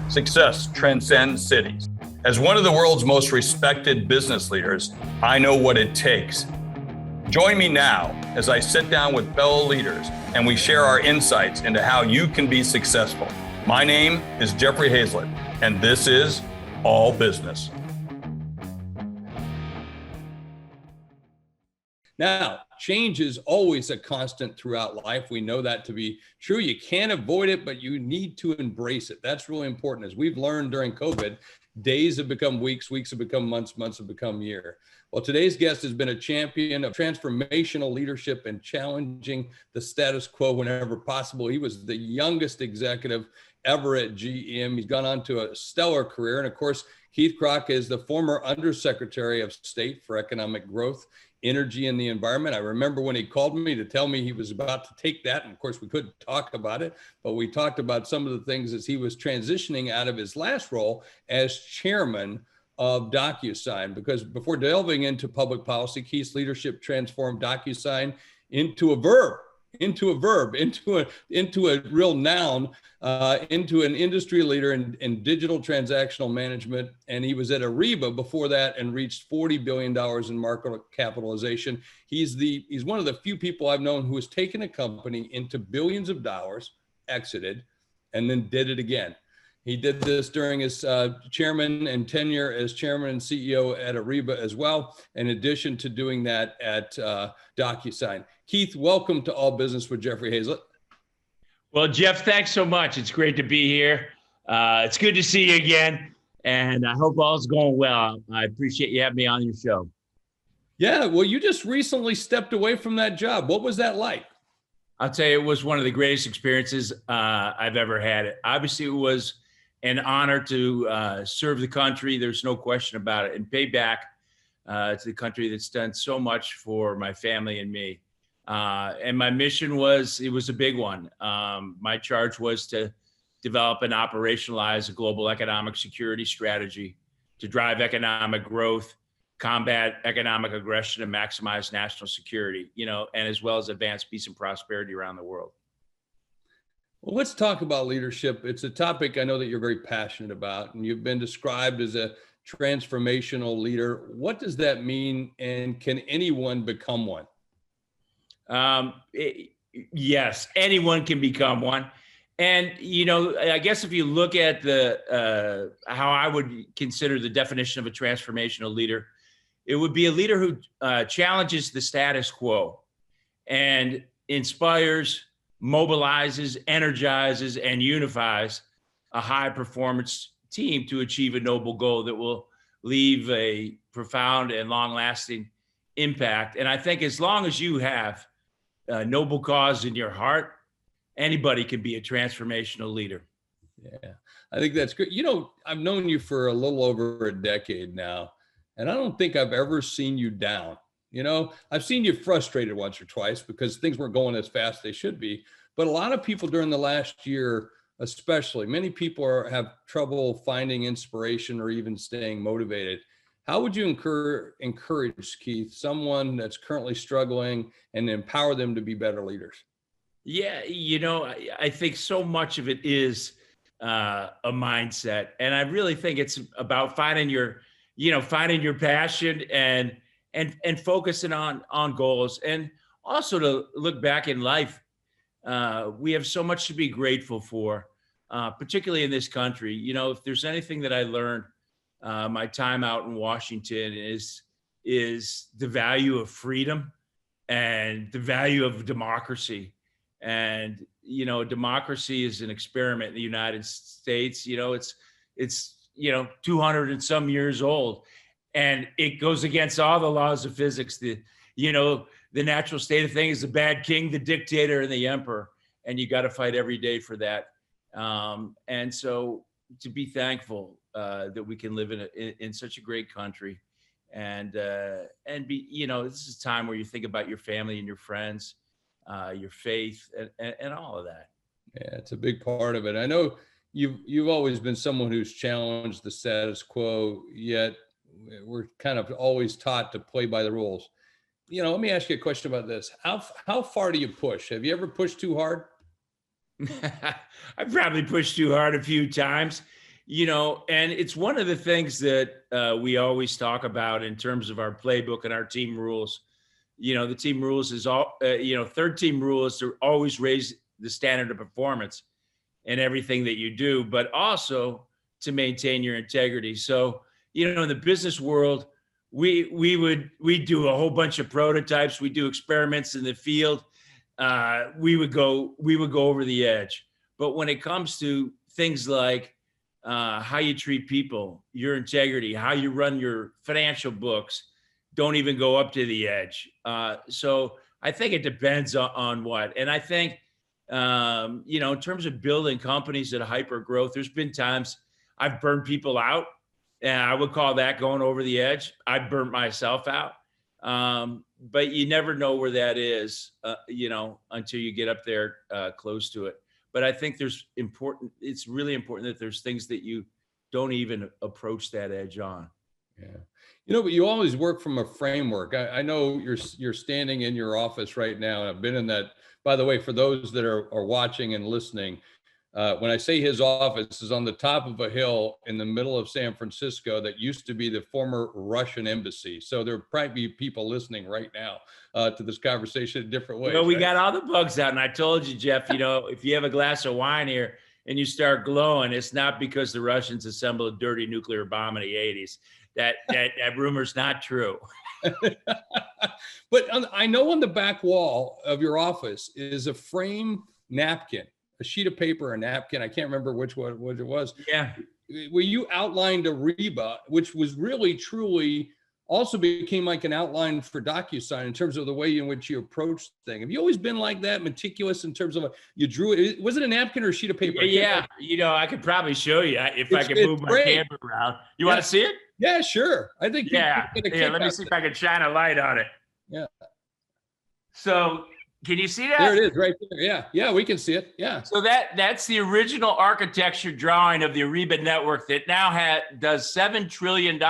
Success transcends cities. As one of the world's most respected business leaders, I know what it takes. Join me now as I sit down with fellow leaders and we share our insights into how you can be successful. My name is Jeffrey Hayzlett, and this is All Business. Now, change is always a constant throughout life. We know that to be true. You can't avoid it, but you need to embrace it. That's really important. As we've learned during COVID, days have become weeks, weeks have become months, months have become year. Well, today's guest has been a champion of transformational leadership and challenging the status quo whenever possible. He was the youngest executive ever at GM. He's gone on to a stellar career. And of course, Keith Krach is the former Undersecretary of State for Economic Growth, Energy, and the Environment. I remember when he called me to tell me he was about to take that. And of course, we couldn't talk about it, but we talked about some of the things as he was transitioning out of his last role as chairman of DocuSign. Because before delving into public policy, Keith's leadership transformed DocuSign into a verb, into a real noun, into an industry leader in digital transactional management. And he was at Arriba before that and reached $40 billion in market capitalization. He's one of the few people I've known who has taken a company into billions of dollars, exited, and then did it again. He did this during his chairman and tenure as chairman and CEO at Arriba as well, in addition to doing that at DocuSign. Keith, welcome to All Business with Jeffrey Hayzlett. Well, Jeff, thanks so much. It's great to be here. It's good to see you again, and I hope all's going well. I appreciate you having me on your show. Yeah, well, you just recently stepped away from that job. What was that like? I'll tell you, it was one of the greatest experiences I've ever had. Obviously, it was an honor to serve the country. There's no question about it, and pay back to the country that's done so much for my family and me. And my mission was a big one. My charge was to develop and operationalize a global economic security strategy to drive economic growth, combat economic aggression, and maximize national security, and as well as advance peace and prosperity around the world. Well, let's talk about leadership. It's a topic I know that you're very passionate about, and you've been described as a transformational leader. What does that mean, and can anyone become one? Yes, anyone can become one. And, I guess if you look at how I would consider the definition of a transformational leader, it would be a leader who challenges the status quo and inspires, mobilizes, energizes, and unifies a high performance team to achieve a noble goal that will leave a profound and long lasting impact. And I think as long as you have a noble cause in your heart, anybody can be a transformational leader. Yeah, I think that's good. I've known you for a little over a decade now, and I don't think I've ever seen you down. I've seen you frustrated once or twice because things weren't going as fast as they should be. But a lot of people during the last year, especially, many people have trouble finding inspiration or even staying motivated. How would you encourage, Keith, someone that's currently struggling and empower them to be better leaders? Yeah, I think so much of it is a mindset. And I really think it's about finding your passion and focusing on goals. And also to look back in life, we have so much to be grateful for, particularly in this country. If there's anything that I learned my time out in Washington is the value of freedom and the value of democracy. And, democracy is an experiment in the United States. It's 200 and some years old, and it goes against all the laws of physics. The natural state of things is the bad king, the dictator, and the emperor. And you got to fight every day for that. And so to be thankful that we can live in such a great country, and be, this is a time where you think about your family and your friends, your faith, and all of that. Yeah, it's a big part of it. I know you've always been someone who's challenged the status quo, yet we're kind of always taught to play by the rules. Let me ask you a question about this. How far do you push? Have you ever pushed too hard? I've probably pushed too hard a few times. And it's one of the things that we always talk about in terms of our playbook and our team rules. The team rules is third team rules to always raise the standard of performance in everything that you do, but also to maintain your integrity. So, in the business world, we do a whole bunch of prototypes. We do experiments in the field. We would go over the edge. But when it comes to things like how you treat people, your integrity, how you run your financial books, don't even go up to the edge. So I think it depends on what. And I think, in terms of building companies at hyper growth, there's been times I've burned people out, and I would call that going over the edge. I burnt myself out. But you never know where that is, until you get up there close to it. But I think it's really important that there's things that you don't even approach that edge on. Yeah. But you always work from a framework. I know you're standing in your office right now, and I've been in that. By the way, for those that are watching and listening, when I say his office is on the top of a hill in the middle of San Francisco that used to be the former Russian embassy. So there probably be people listening right now to this conversation in different ways. Well, we got all the bugs out, and I told you, Jeff, if you have a glass of wine here and you start glowing, it's not because the Russians assembled a dirty nuclear bomb in the 80s. That rumor's not true. But I know on the back wall of your office is a frame napkin, a sheet of paper, a napkin. I can't remember which one it was. Yeah. Where you outlined Arriba, which was really, truly also became like an outline for DocuSign in terms of the way in which you approach things. Have you always been like that, meticulous in terms of you drew it? Was it a napkin or a sheet of paper? Yeah. I could probably show you if I could move my camera around. You want to see it? Yeah, sure. I think. Yeah. Let me see if I can shine a light on it. Yeah. So can you see that? There it is right there. Yeah. Yeah, we can see it. Yeah. So that's the original architecture drawing of the Arriba network that now does $7 trillion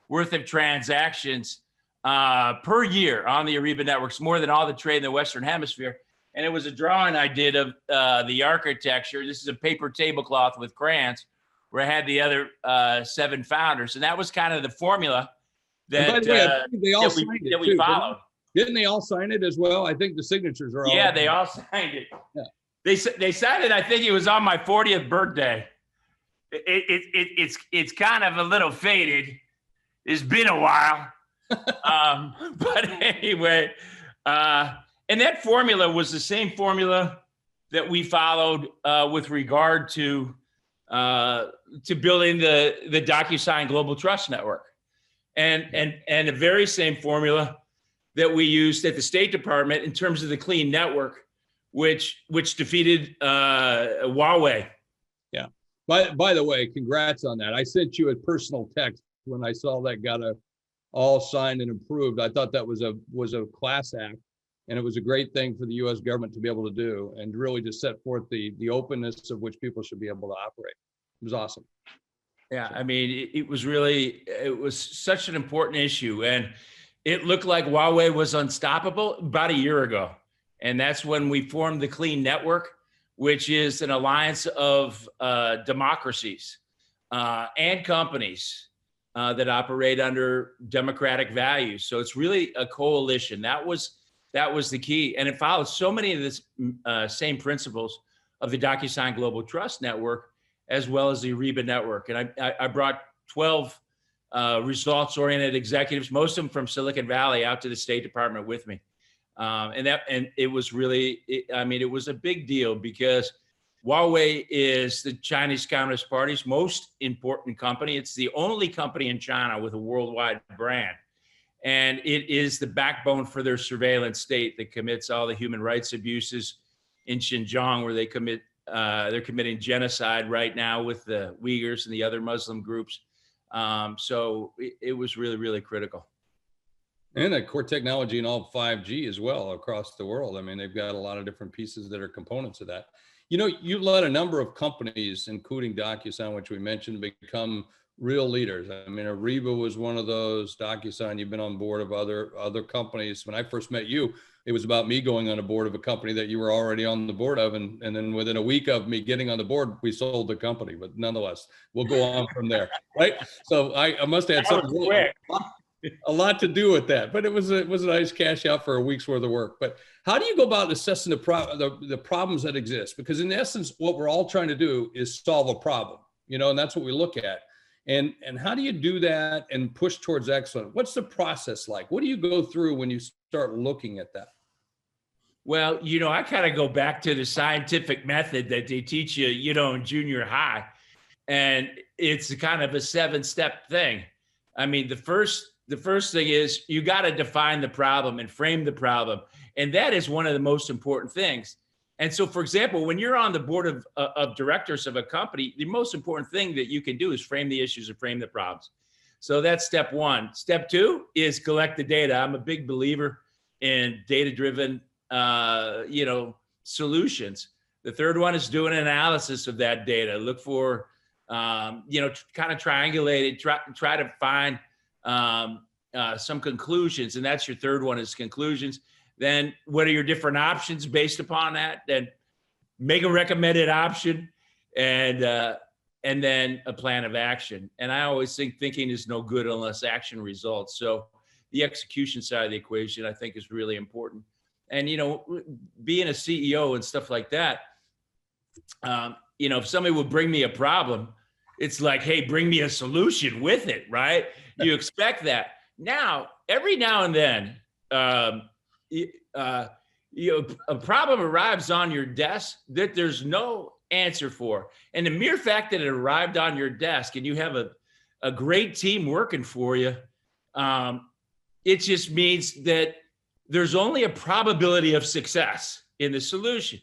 worth of transactions per year on the Arriba networks, more than all the trade in the Western Hemisphere. And it was a drawing I did of the architecture. This is a paper tablecloth with crayons where I had the other 7 founders. And that was kind of the formula that we followed. Didn't they all sign it as well? I think the signatures are all. Yeah, they all signed it. Yeah. They signed it. I think it was on my 40th birthday. It's kind of a little faded. It's been a while. But anyway, and that formula was the same formula that we followed with regard to building the DocuSign Global Trust Network, and the very same formula that we used at the State Department in terms of the clean network, which defeated Huawei. Yeah. By the way, congrats on that. I sent you a personal text when I saw that got all signed and approved. I thought that was a class act, and it was a great thing for the U.S. government to be able to do, and really to set forth the openness of which people should be able to operate. It was awesome. Yeah, I mean, it was such an important issue, and it looked like Huawei was unstoppable about a year ago. And that's when we formed the Clean Network, which is an alliance of democracies and companies that operate under democratic values. So it's really a coalition. That was the key. And it follows so many of the same principles of the DocuSign Global Trust Network, as well as the Arriba Network. And I brought 12 results-oriented executives, most of them from Silicon Valley, out to the State Department with me. And it was really, it was a big deal because Huawei is the Chinese Communist Party's most important company. It's the only company in China with a worldwide brand. And it is the backbone for their surveillance state that commits all the human rights abuses in Xinjiang, where they're committing genocide right now with the Uyghurs and the other Muslim groups. So it was really, really critical. And that core technology and all 5G as well across the world. I mean, they've got a lot of different pieces that are components of that. You've led a number of companies, including DocuSign, which we mentioned, become real leaders. I mean, Arriba was one of those. DocuSign, you've been on board of other companies. When I first met you, it was about me going on a board of a company that you were already on the board of. And then within a week of me getting on the board, we sold the company. But nonetheless, we'll go on from there, right? So I must have had a lot to do with that. But it was a nice cash out for a week's worth of work. But how do you go about assessing the problems that exist? Because in essence, what we're all trying to do is solve a problem, and that's what we look at. And how do you do that and push towards excellence? What's the process like? What do you go through when you start looking at that? Well, I kind of go back to the scientific method that they teach you, in junior high. And it's kind of a 7-step thing. I mean, the first thing is you got to define the problem and frame the problem. And that is one of the most important things. And so, for example, when you're on the board of directors of a company, the most important thing that you can do is frame the issues and frame the problems. So that's step one. Step two is collect the data. I'm a big believer in data-driven, solutions. The third one is doing an analysis of that data. Look for, kind of triangulate it, try to find some conclusions. And that's your third one is conclusions. Then what are your different options based upon that? Then make a recommended option and then a plan of action. And I always think thinking is no good unless action results. So the execution side of the equation, I think, is really important. And, being a CEO and stuff like that, if somebody would bring me a problem, it's like, hey, bring me a solution with it, right? You expect that. Now, every now and then, a problem arrives on your desk that there's no answer for. And the mere fact that it arrived on your desk and you have a great team working for you, it just means that there's only a probability of success in the solution.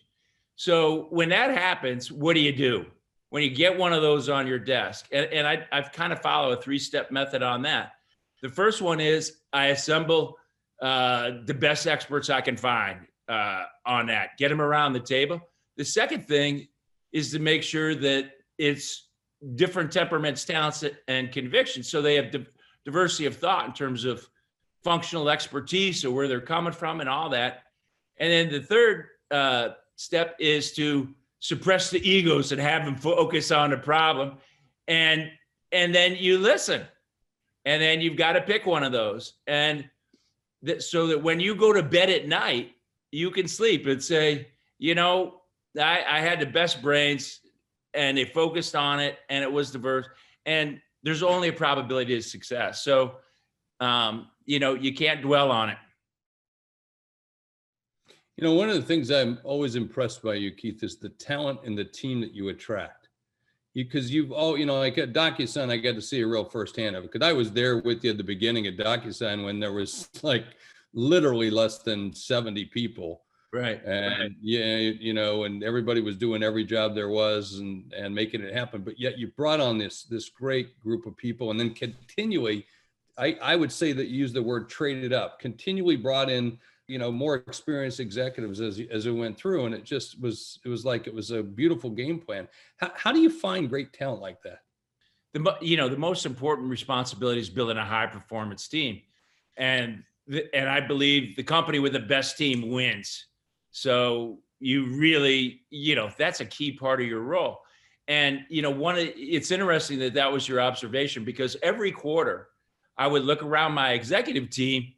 So when that happens, what do you do? When you get one of those on your desk, and I've kind of follow a 3-step method on that. The first one is I assemble the best experts I can find on that, get them around the table. The second thing is to make sure that it's different temperaments, talents, and convictions. So they have diversity of thought in terms of functional expertise or where they're coming from and all that. And then the third step is to suppress the egos and have them focus on the problem. And then you listen. And then you've got to pick one of those. And so that when you go to bed at night, you can sleep and say, I had the best brains and they focused on it and it was diverse. And there's only a probability of success. So, you can't dwell on it. One of the things I'm always impressed by you, Keith, is the talent and the team that you attract. Because you've all, like at DocuSign, I got to see a real firsthand of it. Because I was there with you at the beginning of DocuSign when there was like literally less than 70 people. Right. And and everybody was doing every job there was and making it happen. But yet you brought on this great group of people and then continually, I would say that you used the word traded up, continually brought in, more experienced executives as it went through. And it was like, it was a beautiful game plan. How do you find great talent like that? The most important responsibility is building a high performance team. And I believe the company with the best team wins. So you really, that's a key part of your role. And, it's interesting that was your observation because every quarter I would look around my executive team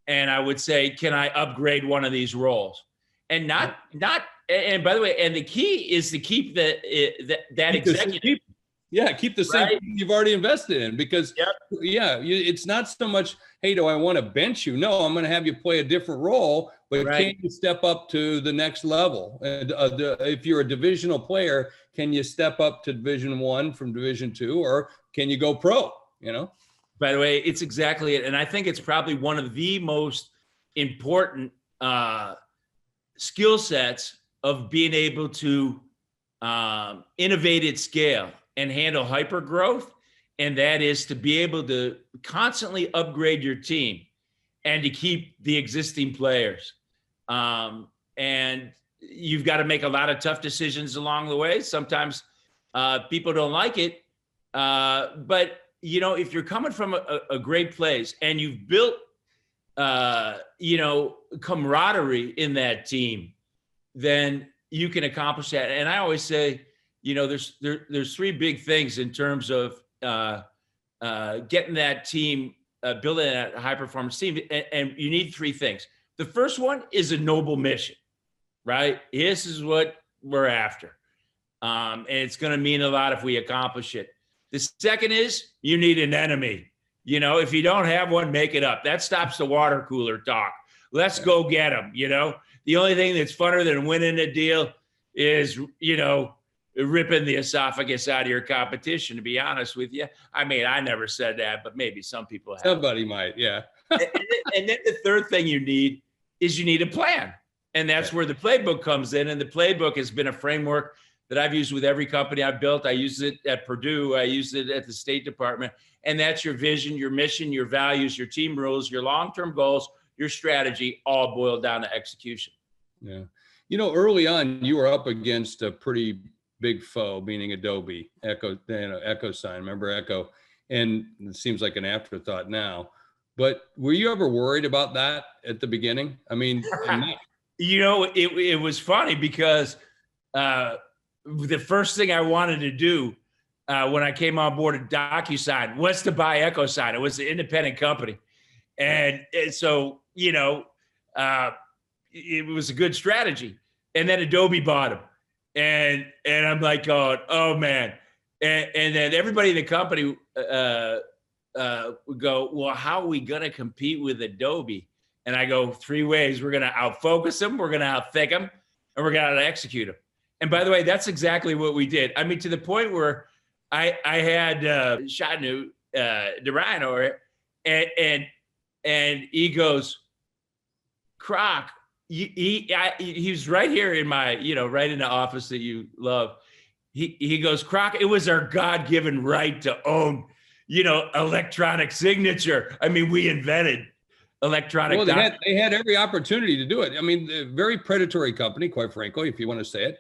and I would say, can I upgrade one of these roles? And and by the way, and the key is to keep that executive. Keep the same thing you've already invested in because it's not so much, hey, do I want to bench you? No, I'm going to have you play a different role, but can you step up to the next level? And if you're a divisional player, can you step up to Division 1 from Division 2, or can you go pro, By the way, it's exactly it. And I think it's probably one of the most important skill sets of being able to innovate at scale and handle hyper growth. And that is to be able to constantly upgrade your team and to keep the existing players. And you've got to make a lot of tough decisions along the way. Sometimes people don't like it. But if you're coming from a great place and you've built camaraderie in that team, then you can accomplish that. And I always say, there's three big things in terms of getting that team, building that high performance team. And you need three things. The first one is a noble mission, right? This is what we're after. And it's going to mean a lot if we accomplish it. The second is you need an enemy. If you don't have one, make it up. That stops the water cooler talk. Let's go get them. The only thing that's funner than winning a deal is, ripping the esophagus out of your competition, to be honest with you. I mean, I never said that, but maybe some people have. Somebody might, yeah. and then the third thing you need is you need a plan. And that's where the playbook comes in. And the playbook has been a framework that I've used with every company I've built. I used it at Purdue. I used it at the State Department. And that's your vision, your mission, your values, your team rules, your long-term goals, your strategy, all boiled down to execution. Yeah. Early on, you were up against a pretty big foe, meaning Adobe, DocuSign. Remember Echo? And it seems like an afterthought now. But were you ever worried about that at the beginning? I mean, it was funny because the first thing I wanted to do when I came on board at DocuSign was to buy EchoSign. It was an independent company. And so, it was a good strategy. And then Adobe bought them. And I'm like going, oh man. And then everybody in the company would go, well, how are we going to compete with Adobe? And I go, three ways. We're going to outfocus them, we're going to outthink them, and we're going to execute them. And by the way, that's exactly what we did. I mean, to the point where I had Shanu DeRhino, and he goes, Krach, he was right here in my, right in the office that you love. He goes, Krach, it was our God-given right to own, electronic signature. I mean, we invented electronic. Well, they had every opportunity to do it. I mean, a very predatory company, quite frankly, if you want to say it,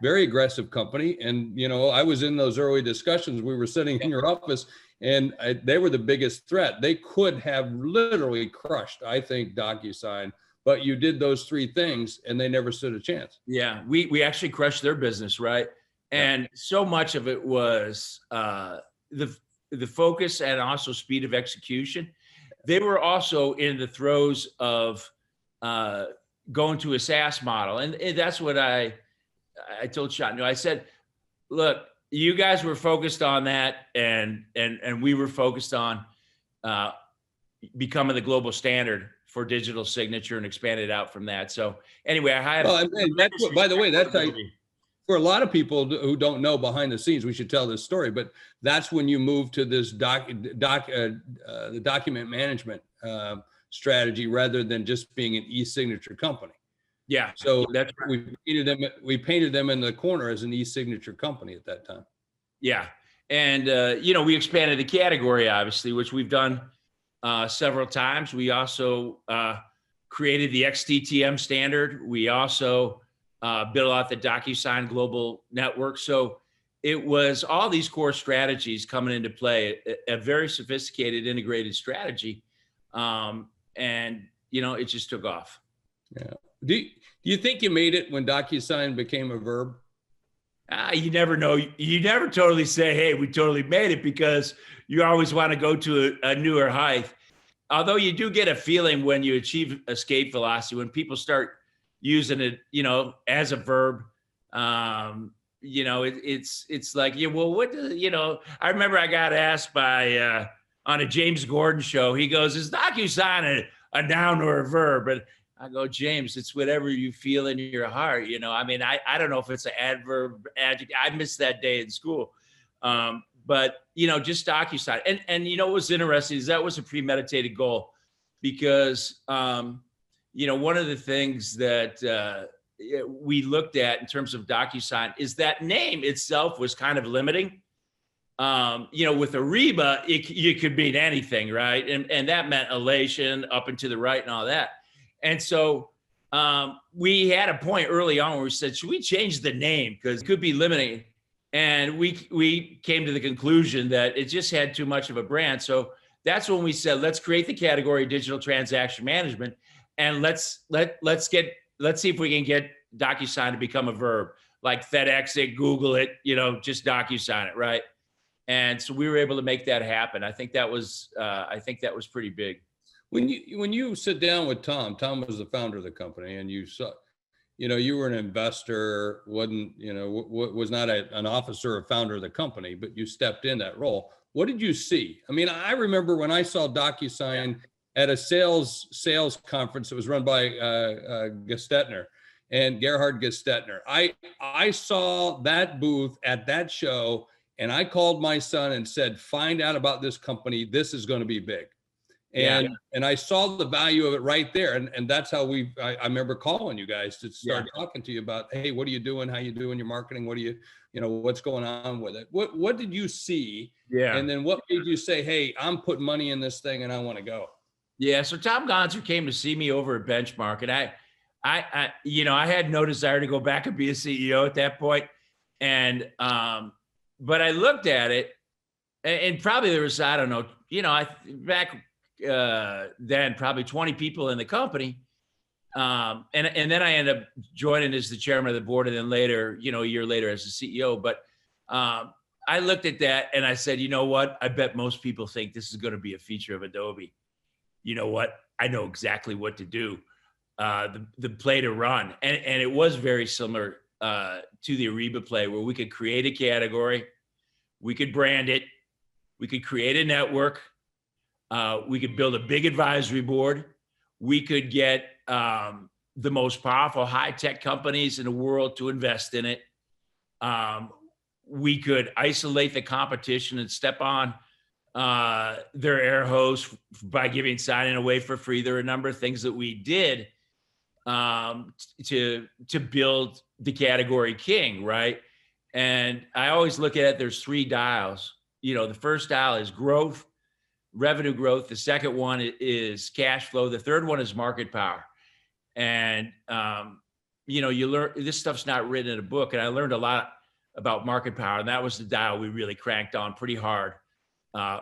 very aggressive company. And, I was in those early discussions. We were sitting in your office, and they were the biggest threat. They could have literally crushed, I think, DocuSign. But you did those three things, and they never stood a chance. Yeah, we actually crushed their business, right? And so much of it was the focus and also speed of execution. They were also in the throes of going to a SaaS model, and that's what I told Shanu. I said, look, you guys were focused on that, and we were focused on becoming the global standard for digital signature and expanded out from that. So anyway, I had. Well, and that's what, by the way, that's for a lot of people who don't know behind the scenes. We should tell this story, but that's when you moved to this the document management strategy rather than just being an e-signature company. Yeah. So that's we painted them in the corner as an e-signature company at that time. Yeah, and we expanded the category, obviously, which we've done several times. We also created the XTTM standard. We also built out the DocuSign global network. So it was all these core strategies coming into play, a very sophisticated integrated strategy. And, it just took off. Yeah. Do you think you made it when DocuSign became a verb? You never know. You never totally say, hey, we totally made it, because you always want to go to a newer height. Although you do get a feeling when you achieve escape velocity, when people start using it, as a verb, it's like, well, what do, I remember I got asked by, on a James Gordon show, he goes, is DocuSign a noun or a verb? And I go, James, it's whatever you feel in your heart. I mean, I don't know if it's an adverb, adjective. I missed that day in school. But, just DocuSign. And what was interesting is that was a premeditated goal, because, one of the things that we looked at in terms of DocuSign is that name itself was kind of limiting. With Arriba, you could mean anything, right? And that meant elation, up and to the right and all that. And so we had a point early on where we said, should we change the name? Because it could be limiting. And we came to the conclusion that it just had too much of a brand. So that's when we said, let's create the category digital transaction management, and let's see if we can get DocuSign to become a verb, like FedEx it, Google it, just DocuSign it, right? And so we were able to make that happen. I think that was pretty big. When you sit down with Tom was the founder of the company, and you saw, you were an investor, was not an officer or founder of the company, but you stepped in that role. What did you see? I mean, I remember when I saw DocuSign at a sales conference that was run by Gestetner and Gerhard Gestetner. I saw that booth at that show, and I called my son and said, find out about this company. This is going to be big. And I saw the value of it right there. And that's how I remember calling you guys to start talking to you about, hey, what are you doing? How you doing your marketing? What do you, what's going on with it? What did you see? Yeah. And then what made you say, hey, I'm putting money in this thing and I want to go? Yeah. So Tom Gonser came to see me over at Benchmark, and I had no desire to go back and be a CEO at that point. And, but I looked at it, and probably there was, I don't know, back then probably 20 people in the company. And then I ended up joining as the chairman of the board, and then later, a year later as the CEO. But I looked at that and I said, you know what? I bet most people think this is going to be a feature of Adobe. You know what? I know exactly what to do. The play to run. And it was very similar to the Ariba play, where we could create a category, we could brand it, we could create a network, we could build a big advisory board, we could get the most powerful high-tech companies in the world to invest in it. We could isolate the competition and step on their air hose by giving sign-in away for free. There are a number of things that we did to build the category king, right? And I always look at it, there's three dials. The first dial is growth, revenue growth. The second one is cash flow. The third one is market power. And, you learn, this stuff's not written in a book. And I learned a lot about market power. And that was the dial we really cranked on pretty hard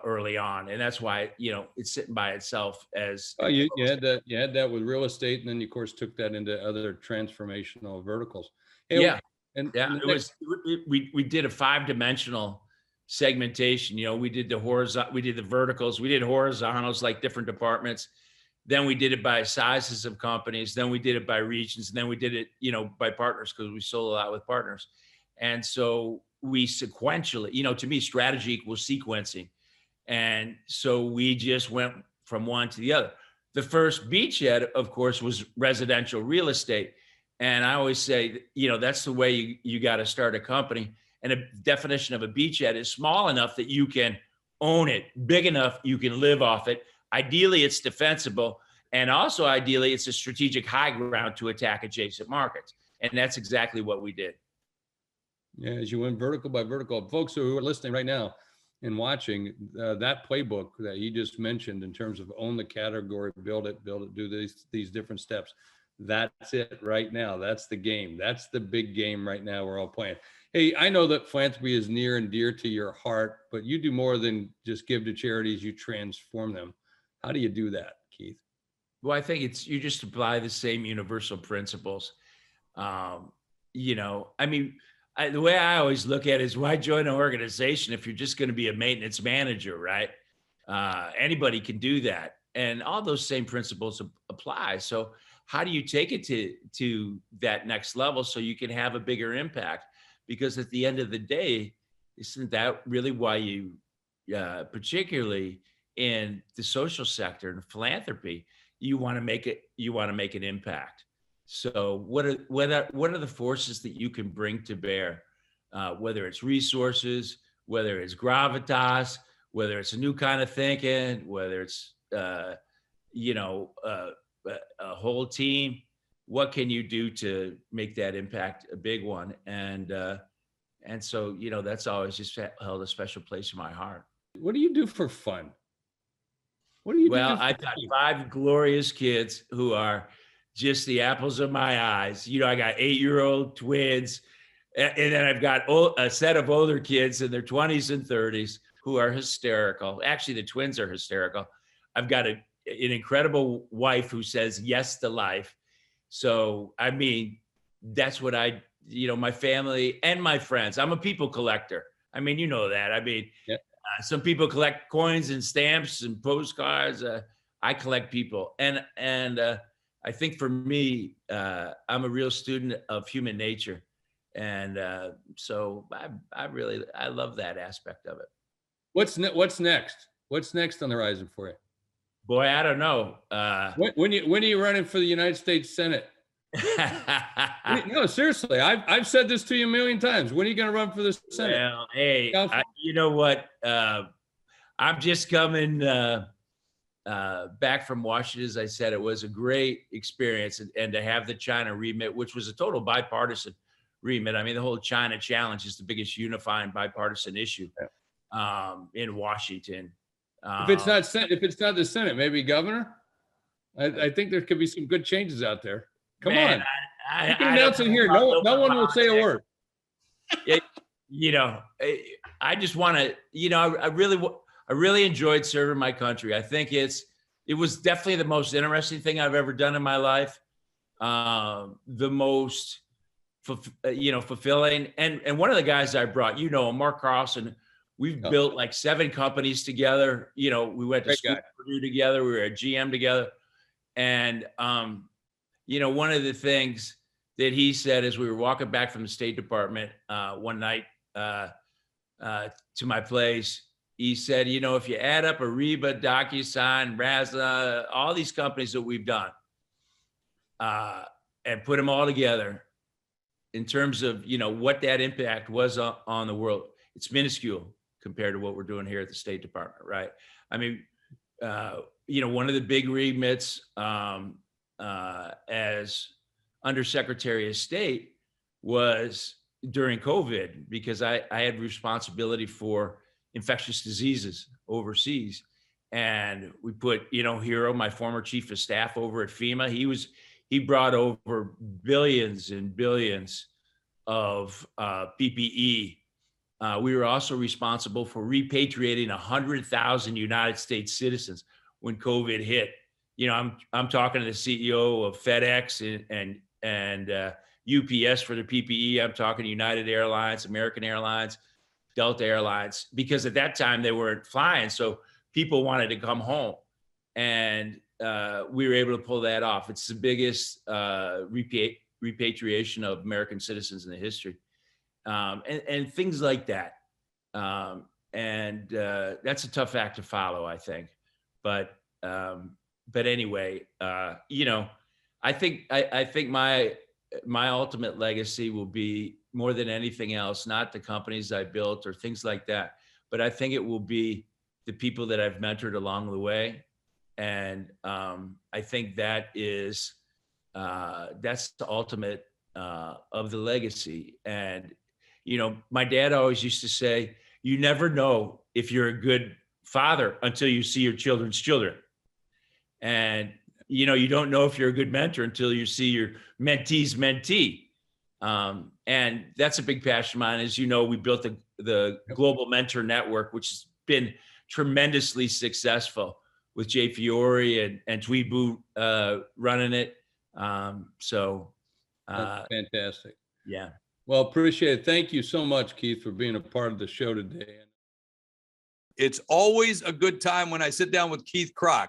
early on. And that's why, it's sitting by itself as. Oh, you had that with real estate. And then you, of course, took that into other transformational verticals. Hey, we did a 5-dimensional segmentation. We did the horizontal, we did the verticals, we did horizontals, like different departments. Then we did it by sizes of companies. Then we did it by regions. And then we did it, by partners, because we sold a lot with partners. And so we sequentially, to me, strategy equals sequencing. And so we just went from one to the other. The first beachhead, of course, was residential real estate. And I always say, that's the way you got to start a company. And a definition of a beachhead is small enough that you can own it, big enough you can live off it. Ideally, it's defensible. And also, ideally, it's a strategic high ground to attack adjacent markets. And that's exactly what we did. Yeah, as you went vertical by vertical. Folks who are listening right now and watching, that playbook that you just mentioned in terms of own the category, build it, do these different steps. That's it right now. That's the game. That's the big game right now we're all playing. Hey, I know that philanthropy is near and dear to your heart, but you do more than just give to charities, you transform them. How do you do that, Keith? Well, I think you just apply the same universal principles. The way I always look at it is, why join an organization if you're just going to be a maintenance manager, right? Anybody can do that. And all those same principles apply. So how do you take it to that next level so you can have a bigger impact? Because at the end of the day, isn't that really why you, particularly in the social sector and philanthropy, you want to make an impact? So what are the forces that you can bring to bear? Whether it's resources, whether it's gravitas, whether it's a new kind of thinking, whether it's a whole team. What can you do to make that impact a big one? And so, that's always just held a special place in my heart. What do you do for fun? What do you do? Well, I've got 5 glorious kids who are just the apples of my eyes. I got 8-year-old twins, and then I've got a set of older kids in their 20s and 30s who are hysterical. Actually, the twins are hysterical. I've got an incredible wife who says yes to life. So, I mean, that's what my family and my friends. I'm a people collector. I mean, you know that. I mean, some people collect coins and stamps and postcards. I collect people. And I think for me, I'm a real student of human nature. And so I love that aspect of it. What's next? What's next on the horizon for you? Boy, I don't know. When are you running for the United States Senate? No, seriously, I've said this to you a million times. When are you going to run for the Senate? Well, hey, you know what? I'm just coming back from Washington. As I said, it was a great experience, and to have the China remit, which was a total bipartisan remit. I mean, the whole China challenge is the biggest unifying bipartisan issue in Washington. If it's not the Senate, maybe governor. I think there could be some good changes out there. Come on, you can announce it here. No one will say a word. I just want to. I really enjoyed serving my country. I think it was definitely the most interesting thing I've ever done in my life. The most, fulfilling. And one of the guys I brought, Mark Carlson. We've built like 7 companies together. We went to school at Purdue together. We were at GM together. And, one of the things that he said as we were walking back from the State Department one night to my place, he said, if you add up Arriba, DocuSign, Hayzlett, all these companies that we've done and put them all together in terms of, what that impact was on the world, it's minuscule compared to what we're doing here at the State Department, right? I mean, one of the big remits as Undersecretary of State was during COVID, because I had responsibility for infectious diseases overseas. And we put, Hero, my former chief of staff over at FEMA, he brought over billions and billions of PPE. We were also responsible for repatriating 100,000 United States citizens when COVID hit. I'm talking to the CEO of FedEx and UPS for the PPE. I'm talking to United Airlines, American Airlines, Delta Airlines, because at that time they weren't flying, so people wanted to come home, and we were able to pull that off. It's the biggest repatriation of American citizens in the history. And things like that. And that's a tough act to follow, I think. But anyway, I think my ultimate legacy will be, more than anything else, not the companies I built or things like that, but I think it will be the people that I've mentored along the way. And I think that is that's the ultimate of the legacy. And my dad always used to say, you never know if you're a good father until you see your children's children. And, you don't know if you're a good mentor until you see your mentee's mentee. And that's a big passion of mine. As you know, we built the Global Mentor Network, which has been tremendously successful with Jay Fiore and Tweebu running it. That's fantastic. Yeah. Well, appreciate it. Thank you so much, Keith, for being a part of the show today. It's always a good time when I sit down with Keith Krach.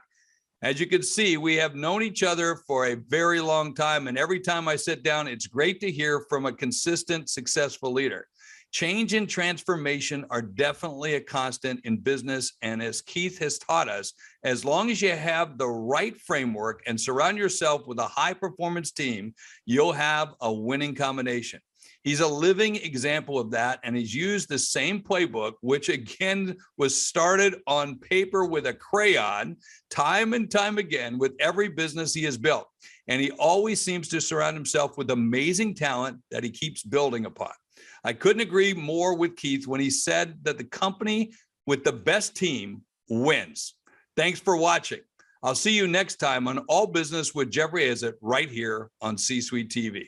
As you can see, we have known each other for a very long time, and every time I sit down, it's great to hear from a consistent, successful leader. Change and transformation are definitely a constant in business, and as Keith has taught us, as long as you have the right framework and surround yourself with a high-performance team, you'll have a winning combination. He's a living example of that, and he's used the same playbook, which again was started on paper with a crayon, time and time again with every business he has built. And he always seems to surround himself with amazing talent that he keeps building upon. I couldn't agree more with Keith when he said that the company with the best team wins. Thanks for watching. I'll see you next time on All Business with Jeffrey Hayzlett right here on C-Suite TV.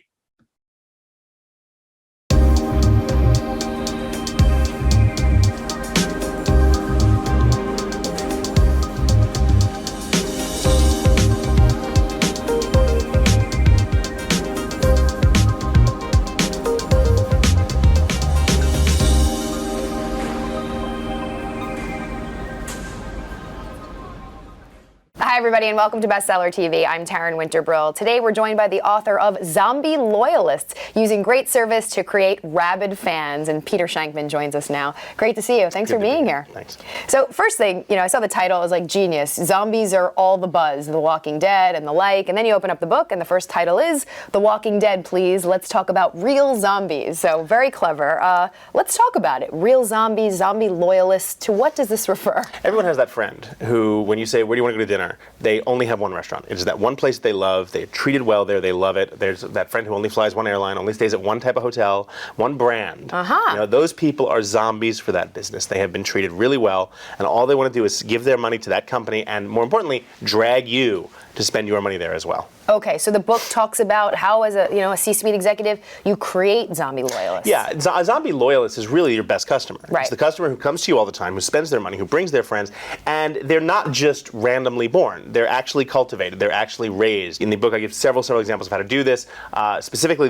Hi, everybody, and welcome to Bestseller TV. I'm Taryn Winterbrill. Today, we're joined by the author of Zombie Loyalists, Using Great Service to Create Rabid Fans. And Peter Shankman joins us now. Great to see you. Thanks for being here. Thanks. So first thing, I saw the title. I was like, genius. Zombies are all the buzz, The Walking Dead and the like. And then you open up the book, and the first title is The Walking Dead, Please. Let's talk about real zombies. So very clever. Let's talk about it. Real zombies, zombie loyalists. To what does this refer? Everyone has that friend who, when you say, where do you want to go to dinner? They only have one restaurant. It is that one place they love. They're treated well there. They love it. There's that friend who only flies one airline, only stays at one type of hotel, one brand. Those people are zombies for that business. They have been treated really well, and all they want to do is give their money to that company, and more importantly, drag you to spend your money there as well. Okay, so the book talks about how, as a C-suite executive, you create zombie loyalists. Yeah, a zombie loyalist is really your best customer. Right. It's the customer who comes to you all the time, who spends their money, who brings their friends, and they're not just randomly born. They're actually cultivated. They're actually raised. In the book, I give several examples of how to do this. Specifically,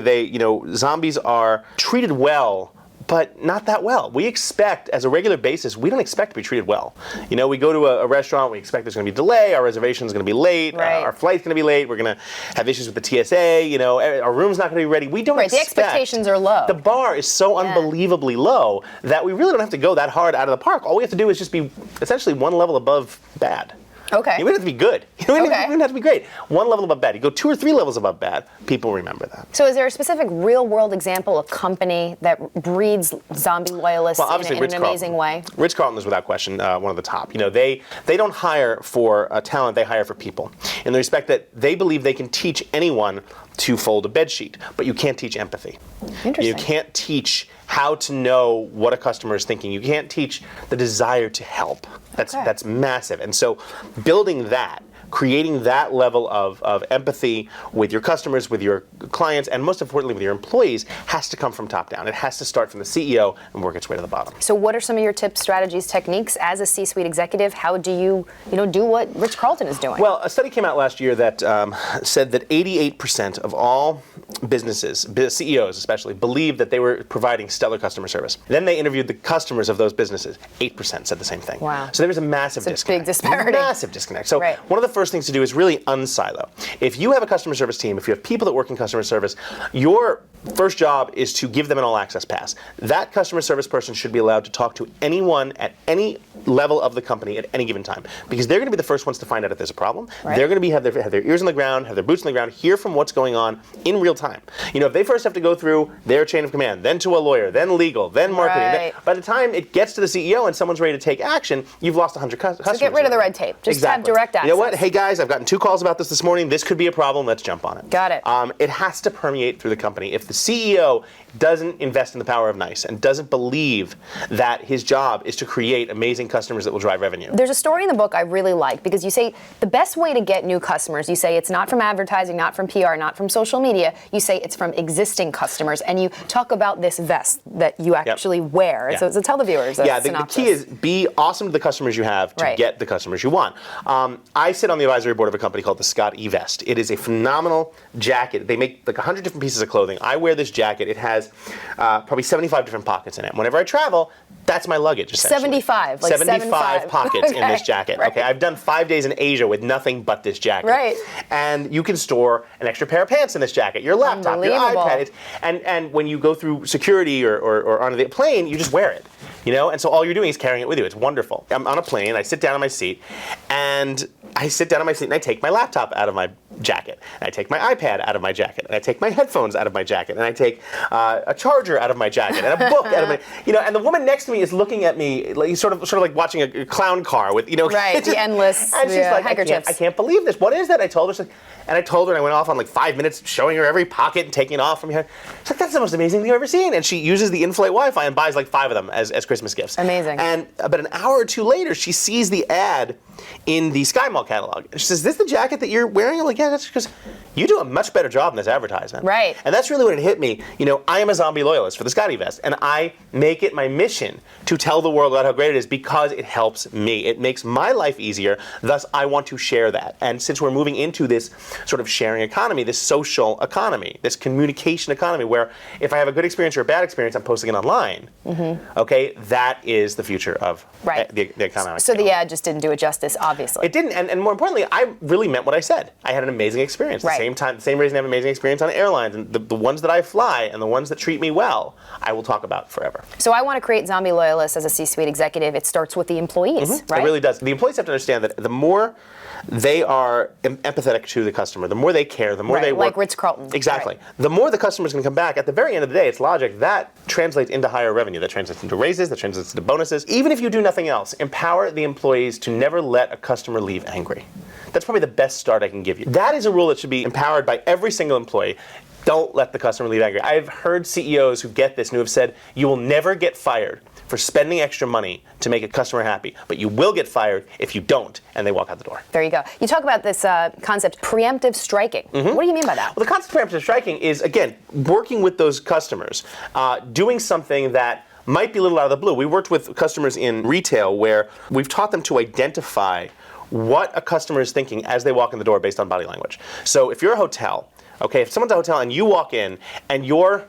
zombies are treated well, but not that well. We expect, as a regular basis, we don't expect to be treated well. We go to a restaurant, we expect there's going to be a delay, our reservation's going to be late, right. Our flight's going to be late, we're going to have issues with the TSA, our room's not going to be ready. We don't expect. The expectations are low. The bar is so unbelievably low that we really don't have to go that hard out of the park. All we have to do is just be essentially one level above bad. Okay. You don't have to be good. You don't even have to be great. One level above bad. You go 2 or 3 levels above bad, people remember that. So is there a specific real-world example, a company that breeds zombie loyalists in an amazing way? Ritz-Carlton is without question one of the top. They don't hire for talent, they hire for people. In the respect that they believe they can teach anyone to fold a bed sheet, but you can't teach empathy. Interesting. You can't teach how to know what a customer is thinking. You can't teach the desire to help. That's massive. And so building that, creating that level of empathy with your customers, with your clients, and most importantly with your employees has to come from top down. It has to start from the CEO and work its way to the bottom. So what are some of your tips, strategies, techniques as a C-suite executive? How do you, do what Ritz-Carlton is doing? Well, a study came out last year that said that 88% of all businesses, CEOs especially, believed that they were providing stellar customer service. Then they interviewed the customers of those businesses. 8% said the same thing. Wow. So there was a massive disconnect. Big disparity. Massive disconnect. So one of the first things to do is really unsilo. If you have a customer service team, if you have people that work in customer service, your first job is to give them an all-access pass. That customer service person should be allowed to talk to anyone at any level of the company at any given time, because they're going to be the first ones to find out if there's a problem. Right. They're going to have their ears on the ground, have their boots on the ground, hear from what's going on in real time. If they first have to go through their chain of command, then to a lawyer, then legal, then marketing, right. by the time it gets to the CEO and someone's ready to take action, you've lost 100 customers. So get rid of the red tape. Just have direct access. You know what? Hey guys, I've gotten 2 calls about this morning. This could be a problem. Let's jump on it. Got it. It has to permeate through the company. If the CEO doesn't invest in the power of nice and doesn't believe that his job is to create amazing customers that will drive revenue. There's a story in the book I really like, because you say the best way to get new customers, you say it's not from advertising, not from PR, not from social media, you say it's from existing customers, and you talk about this vest that you actually wear. Yeah. So tell the viewers the key is be awesome to the customers you have to get the customers you want. I sit on the advisory board of a company called the Scott E-Vest. It is a phenomenal jacket. They make like 100 different pieces of clothing. I wear this jacket. It has probably 75 different pockets in it. Whenever I travel, that's my luggage, essentially. 75, like 75 pockets in this jacket. Right. Okay, I've done 5 days in Asia with nothing but this jacket. Right. And you can store an extra pair of pants in this jacket, your laptop, your iPad. And when you go through security or onto the plane, you just wear it. And so all you're doing is carrying it with you. It's wonderful. I'm on a plane, I sit down in my seat, and I take my laptop out of my jacket, and I take my iPad out of my jacket, and I take my headphones out of my jacket, and I take a charger out of my jacket, and a book out of my, and the woman next to me is looking at me like sort of like watching a clown car with, right, the endless and she's like, handkerchiefs. I can't believe this. What is that? I told her, and I went off on like 5 minutes showing her every pocket and taking it off from here. She's like, that's the most amazing thing I've ever seen. And she uses the in-flight Wi-Fi and buys like 5 of them as Christmas gifts. Amazing. And about an hour or 2 later, she sees the ad in the Sky Mall catalog. She says, is this the jacket that you're wearing? I'm like, yeah, that's because you do a much better job in this advertisement. Right. And that's really when it hit me. I am a zombie loyalist for the Scotty Vest, and I make it my mission to tell the world about how great it is because it helps me. It makes my life easier, thus I want to share that. And since we're moving into this sort of sharing economy, this social economy, this communication economy, where if I have a good experience or a bad experience, I'm posting it online. Okay, that is the future of the economy. So the ad just didn't do it justice. this, obviously. It didn't, and more importantly, I really meant what I said. I had an amazing experience. Right. The same reason I have an amazing experience on airlines, and the ones that I fly and the ones that treat me well, I will talk about forever. So I want to create zombie loyalists as a C-suite executive. It starts with the employees, right? It really does. The employees have to understand that the more they are empathetic to the customer, the more they care, the more they work. Like Ritz-Carlton. Exactly. Right. The more the customer's going to come back. At the very end of the day, it's logic. That translates into higher revenue. That translates into raises. That translates into bonuses. Even if you do nothing else, empower the employees to never let a customer leave angry. That's probably the best start I can give you. That is a rule that should be empowered by every single employee. Don't let the customer leave angry. I've heard CEOs who get this and who have said, you will never get fired for spending extra money to make a customer happy, but you will get fired if you don't, and they walk out the door. There you go. You talk about this concept, preemptive striking. What do you mean by that? Well, the concept of preemptive striking is, again, working with those customers, doing something that might be a little out of the blue. We worked with customers in retail where we've taught them to identify what a customer is thinking as they walk in the door based on body language. So if you're a hotel, okay, if someone's at a hotel and you walk in and you're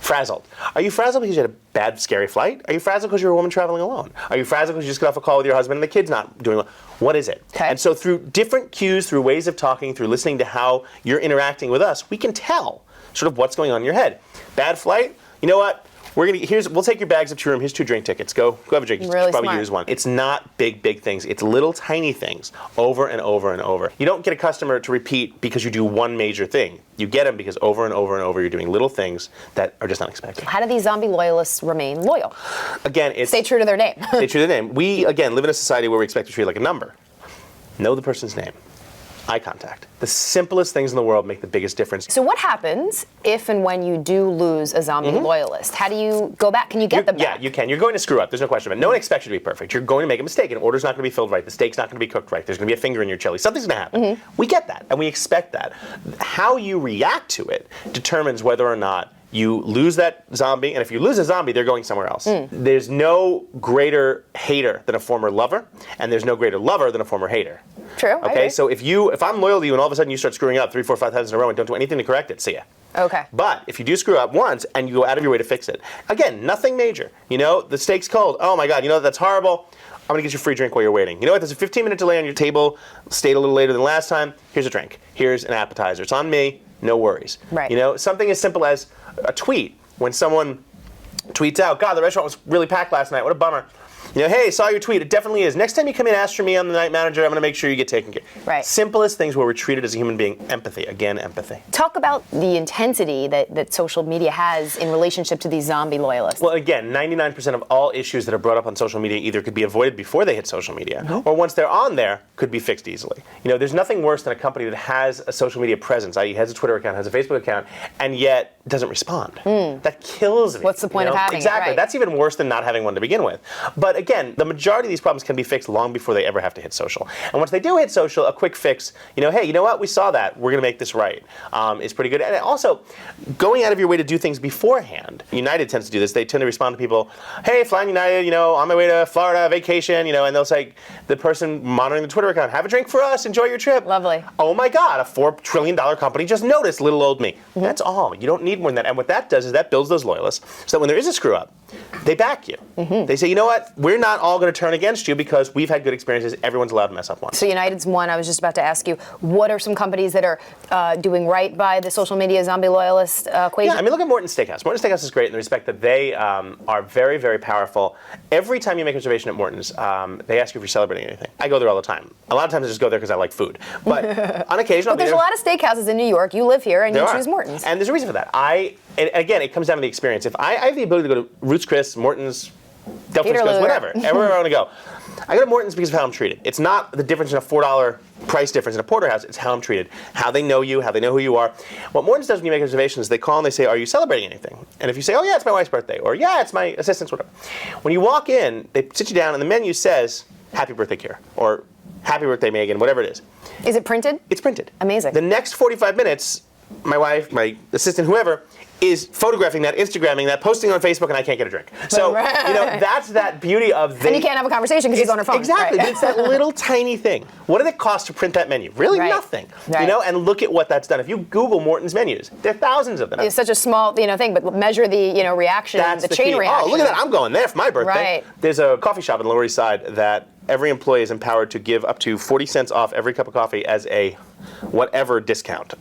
frazzled. Are you frazzled because you had a bad, scary flight? Are you frazzled because you're a woman traveling alone? Are you frazzled because you just got off a call with your husband and the kid's not doing well? What is it? Okay. And so through different cues, through ways of talking, through listening to how you're interacting with us, we can tell sort of what's going on in your head. Bad flight? You know what? We'll take your bags up to your room. Here's 2 drink tickets. Go have a drink. You Really should probably smart. use one. It's not big things. It's little tiny things over and over and over. You don't get a customer to repeat because you do one major thing. You get them because over and over and over you're doing little things that are just unexpected. How do these zombie loyalists remain loyal? Again, it's Stay true to their name. Stay true to their name. We, again, live in a society where we expect to treat it like a number. Know the person's name. Eye contact. The simplest things in the world make the biggest difference. So what happens if and when you do lose a zombie loyalist? How do you go back? Can you get them back? Yeah, you can. You're going to screw up. There's no question about it. No one expects you to be perfect. You're going to make a mistake. An order's not going to be filled right. The steak's not going to be cooked right. There's going to be a finger in your chili. Something's going to happen. We get that, and we expect that. How you react to it determines whether or not you lose that zombie, and if you lose a zombie, they're going somewhere else. There's no greater hater than a former lover, and there's no greater lover than a former hater. True. Okay, so if I'm loyal to you and all of a sudden you start screwing up 3, 4, 5 times in a row and don't do anything to correct it, see ya. Okay. But if you do screw up once and you go out of your way to fix it, again, nothing major. You know, the steak's cold. Oh my God, you know that's horrible. I'm gonna get you a free drink while you're waiting. You know what? There's a 15-minute delay on your table. Stayed a little later than last time. Here's a drink. Here's an appetizer. It's on me. No worries. Right. You know, something as simple as a tweet. When someone tweets out, God, the restaurant was really packed last night. What a bummer. You know, hey, saw your tweet. It definitely is. Next time you come in, ask for me. I'm the night manager. I'm going to make sure you get taken care of. Right. Simplest things where we're treated as a human being. Empathy. Again, empathy. Talk about the intensity that social media has in relationship to these zombie loyalists. Well, again, 99% of all issues that are brought up on social media either could be avoided before they hit social media, or once they're on there, could be fixed easily. You know, there's nothing worse than a company that has a social media presence, i.e. has a Twitter account, has a Facebook account, and yet doesn't respond. That kills me. What's the point of having it? Exactly. Right. That's even worse than not having one to begin with. But again, the majority of these problems can be fixed long before they ever have to hit social. And once they do hit social, a quick fix, you know, hey, you know what? We saw that. We're going to make this right. Is pretty good. And also, going out of your way to do things beforehand. United tends to do this. They tend to respond to people, hey, flying United, you know, on my way to Florida, vacation, you know, and they'll say, the person monitoring the Twitter account, have a drink for us, enjoy your trip. Lovely. Oh my God, a $4 trillion company just noticed little old me. That's all. You don't need more than that. And what that does is that builds those loyalists so that when there is a screw up, they back you. They say, you know what, we're not all going to turn against you because we've had good experiences. Everyone's allowed to mess up once. So United's one. I was just about to ask you, what are some companies that are doing right by the social media zombie loyalist equation? Yeah, I mean, look at Morton's Steakhouse. Morton's Steakhouse is great in the respect that they are very, very powerful. Every time you make a reservation at Morton's, they ask you if you're celebrating anything. I go there all the time. A lot of times I just go there because I like food. But on occasion, But there's a lot of steakhouses in New York. You live here and you choose Morton's. And there's a reason for that. And again, it comes down to the experience. If I have the ability to go to Ruth's Chris, Morton's, Del Frisco's, whatever, everywhere I want to go, I go to Morton's because of how I'm treated. It's not the difference in a $4 price difference in a porterhouse. It's how I'm treated, how they know you, how they know who you are. What Morton's does when you make reservations is they call and they say, are you celebrating anything? And if you say, oh yeah, it's my wife's birthday, or yeah, it's my assistant's, whatever. When you walk in, they sit you down and the menu says, happy birthday, Kira, or happy birthday, Megan, whatever it is. Is it printed? It's printed. Amazing. The next 45 minutes, my wife, my assistant, whoever, is photographing that, Instagramming that, posting on Facebook, and I can't get a drink. So, you know, that's that beauty of the... And you can't have a conversation because he's on her phone. Exactly, Right. but it's that little tiny thing. What did it cost to print that menu? Really nothing. Right. You know, and look at what that's done. If you Google Morton's menus, there are thousands of them. It's such a small, thing, but measure the reaction, That's the chain key. reaction. Oh, look at that, I'm going there for my birthday. Right. There's a coffee shop in the Lower East Side that every employee is empowered to give up to 40 cents off every cup of coffee as a whatever discount.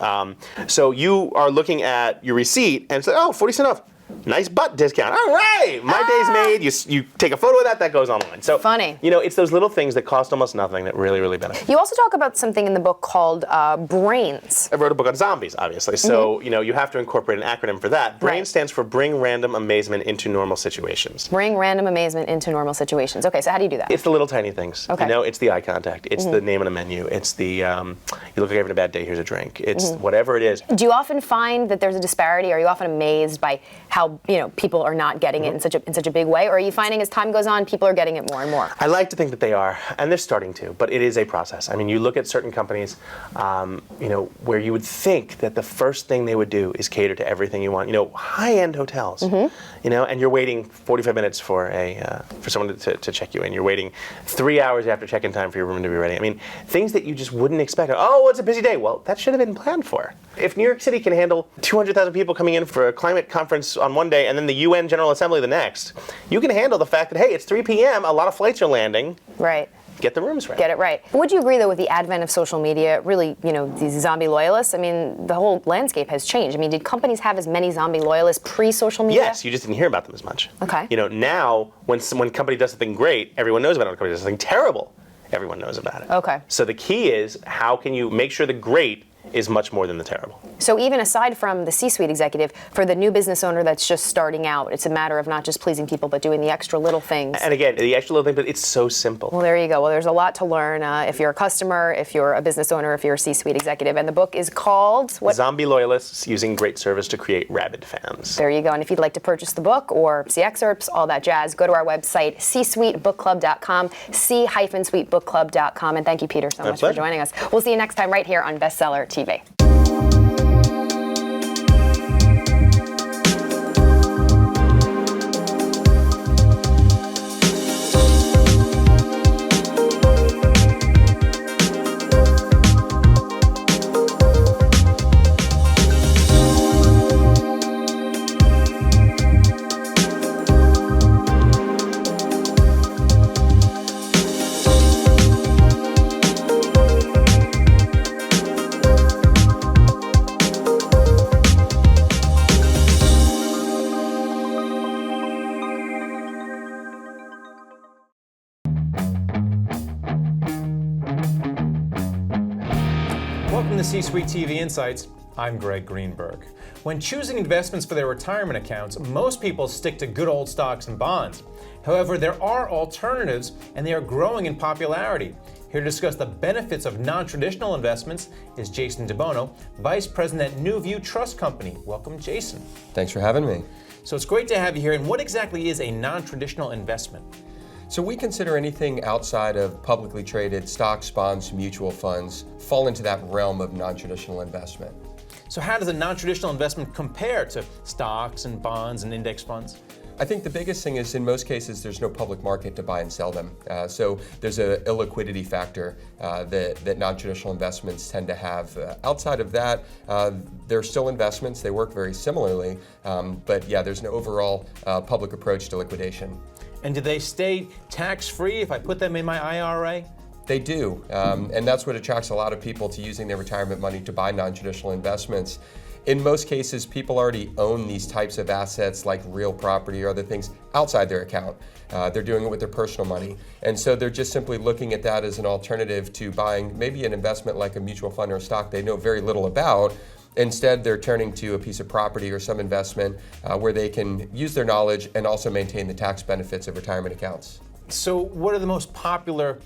So you are looking at your receipt and say, oh, 40 cents off. Nice butt discount. All right, my day's made. You take a photo of that goes online. So funny. It's those little things that cost almost nothing that really, really benefit. You also talk about something in the book called Brains. I wrote a book on zombies, obviously. So, you have to incorporate an acronym for that. Brains stands for Bring Random Amazement into Normal Situations. Bring random amazement into normal situations. Okay, so how do you do that? It's the little tiny things. Okay. It's the eye contact. It's the name on a menu. It's the, you look like you're having a bad day, here's a drink. It's whatever it is. Do you often find that there's a disparity? Are you often amazed by how, people are not getting it in such a big way? Or are you finding as time goes on, people are getting it more and more? I like to think that they are, and they're starting to, but it is a process. I mean, you look at certain companies, where you would think that the first thing they would do is cater to everything you want. High-end hotels, and you're waiting 45 minutes for someone to check you in. You're waiting 3 hours after check-in time for your room to be ready. I mean, things that you just wouldn't expect. Oh, it's a busy day. Well, that should have been planned for. If New York City can handle 200,000 people coming in for a climate conference on one day and then the UN General Assembly the next, you can handle the fact that, hey, it's 3 p.m., a lot of flights are landing. Right. Get the rooms ready. Get it right. Would you agree, though, with the advent of social media, really, these zombie loyalists? I mean, the whole landscape has changed. I mean, did companies have as many zombie loyalists pre-social media? Yes, you just didn't hear about them as much. Okay. Now, when a company does something great, everyone knows about it. When a company does something terrible, everyone knows about it. Okay. So the key is, how can you make sure the great is much more than the terrible? So even aside from the C-suite executive, for the new business owner that's just starting out, it's a matter of not just pleasing people, but doing the extra little things. And again, the extra little thing, but it's so simple. Well, there you go. Well, there's a lot to learn if you're a customer, if you're a business owner, if you're a C-suite executive. And the book is called what? Zombie Loyalists Using Great Service to Create Rabid Fans. There you go. And if you'd like to purchase the book or see excerpts, all that jazz, go to our website, csuitebookclub.com, c-suitebookclub.com. And thank you, Peter, so much for joining us. We'll see you next time right here on Bestseller TV. Welcome to C-Suite TV Insights. I'm Greg Greenberg. When choosing investments for their retirement accounts, most people stick to good old stocks and bonds. However, there are alternatives, and they are growing in popularity. Here to discuss the benefits of non-traditional investments is Jason DeBono, Vice President at New View Trust Company. Welcome, Jason. Thanks for having me. So it's great to have you here. And what exactly is a non-traditional investment? So we consider anything outside of publicly traded stocks, bonds, mutual funds fall into that realm of non-traditional investment. So how does a non-traditional investment compare to stocks and bonds and index funds? I think the biggest thing is in most cases there's no public market to buy and sell them. So there's an illiquidity factor that non-traditional investments tend to have. Outside of that, they're still investments. They work very similarly. But yeah, there's no overall public approach to liquidation. And do they stay tax-free if I put them in my IRA? They do, and that's what attracts a lot of people to using their retirement money to buy non-traditional investments. In most cases, people already own these types of assets like real property or other things outside their account. They're doing it with their personal money. And so they're just simply looking at that as an alternative to buying maybe an investment like a mutual fund or a stock they know very little about. Instead, they're turning to a piece of property or some investment where they can use their knowledge and also maintain the tax benefits of retirement accounts. So what are the most popular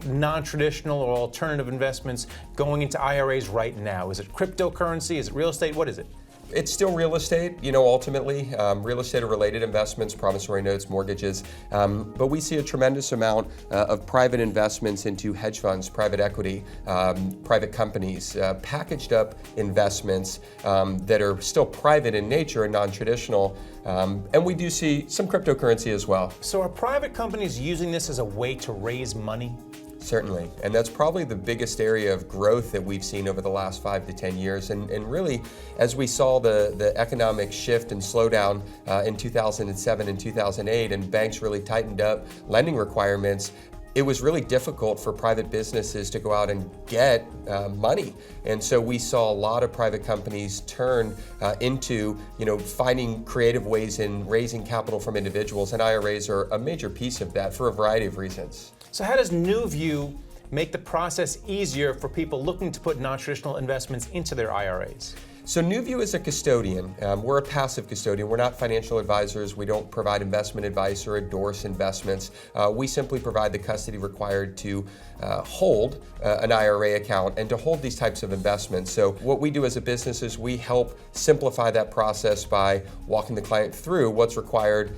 non-traditional or alternative investments going into IRAs right now? Is it cryptocurrency? Is it real estate? What is it? It's still real estate, ultimately. Real estate or related investments, promissory notes, mortgages. But we see a tremendous amount of private investments into hedge funds, private equity, private companies, packaged up investments that are still private in nature and non-traditional. And we do see some cryptocurrency as well. So are private companies using this as a way to raise money? Certainly, and that's probably the biggest area of growth that we've seen over the last 5 to 10 years. And really, as we saw the economic shift and slowdown in 2007 and 2008, and banks really tightened up lending requirements, it was really difficult for private businesses to go out and get money. And so we saw a lot of private companies turn into, finding creative ways in raising capital from individuals, and IRAs are a major piece of that for a variety of reasons. So how does NewView make the process easier for people looking to put non-traditional investments into their IRAs? So NewView is a custodian. We're a passive custodian. We're not financial advisors. We don't provide investment advice or endorse investments. We simply provide the custody required to hold an IRA account and to hold these types of investments. So what we do as a business is we help simplify that process by walking the client through what's required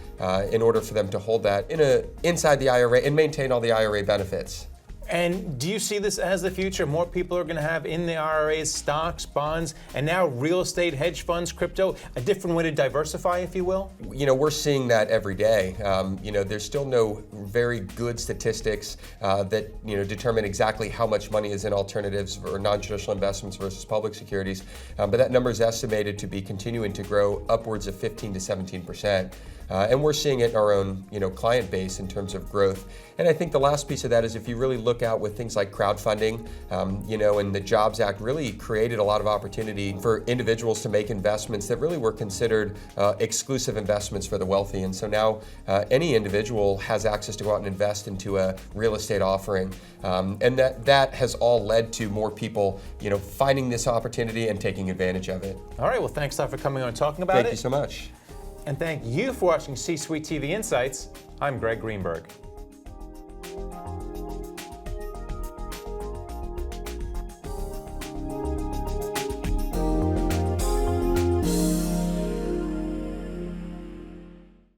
in order for them to hold that inside the IRA and maintain all the IRA benefits. And do you see this as the future? More people are going to have in the IRAs stocks, bonds, and now real estate, hedge funds, crypto, a different way to diversify, if you will? We're seeing that every day. There's still no very good statistics that determine exactly how much money is in alternatives or non-traditional investments versus public securities, but that number is estimated to be continuing to grow upwards of 15 to 17%. And we're seeing it in our own, client base in terms of growth. And I think the last piece of that is if you really look out with things like crowdfunding, and the Jobs Act really created a lot of opportunity for individuals to make investments that really were considered exclusive investments for the wealthy. And so now any individual has access to go out and invest into a real estate offering. And that has all led to more people, finding this opportunity and taking advantage of it. All right, well, thanks a lot for coming on and talking about it. Thank you so much. And thank you for watching C-Suite TV Insights. I'm Greg Greenberg.